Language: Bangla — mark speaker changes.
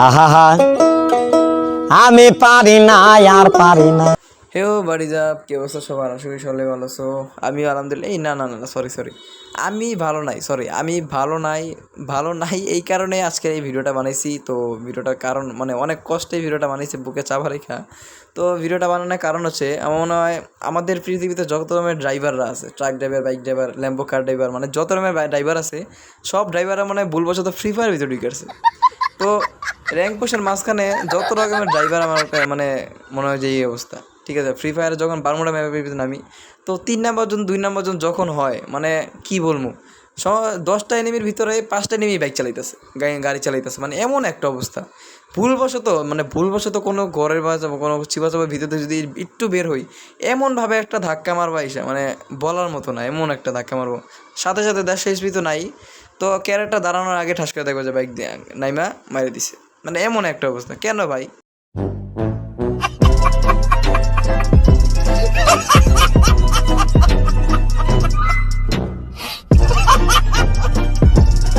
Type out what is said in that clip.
Speaker 1: আহা আমি পারি না আর পারি না।
Speaker 2: হেও বাড়ি যা কি অবস্থা সবার, আশা করি সকলে ভালো আছো। আমি আলহামদুলিল্লাহ, এই না সরি আমি ভালো নাই, আমি ভালো নাই এই কারণে আজকে এই ভিডিওটা বানাইছি। তো ভিডিওটার কারণ মানে অনেক কষ্টে ভিডিওটা বানাইছি, বুকে চাপা রেখা। তো ভিডিওটা বানানোর কারণ হচ্ছে আমার মনে হয় আমাদের পৃথিবীতে যত ধরনের ড্রাইভাররা আছে, truck driver, bike driver, Lambo car driver, মানে যত ধরনের ড্রাইভার আছে সব ড্রাইভাররা মানে ভুলবশত ফ্রি ফায়ার ভিতরে ঢুকেছে। তো র্যাঙ্ক পুশের মাঝখানে যত রকমের ড্রাইভার আমার মানে মনে হয় যে এই অবস্থা। ঠিক আছে, ফ্রি ফায়ারে যখন বারমুডা ম্যাপের নামি, তো 3 নাম্বার জন 2 নাম্বার জন যখন হয় মানে কি বলবো, 10টা এনিমির ভিতরে 5টা এনিমি বাইক চালাইতেছে, গাড়ি চালাইতেছে, মানে এমন একটা অবস্থা। ভুলবশত কোনো ঘরের বা কোনো চিবাচাবার ভিতরে যদি একটু বের হই, এমনভাবে একটা ধাক্কা মারবা এসে মানে বলার মতো না, এমন একটা ধাক্কা মারবো, সাথে সাথে 10 HP তো নাই, তো ক্যারেক্টার দাঁড়ানোর আগে ঠাস করে দেখবো যে বাইক দিয়ে নাইমা মারি দিছে। মানে এমন একটা অবস্থা। কেন ভাই?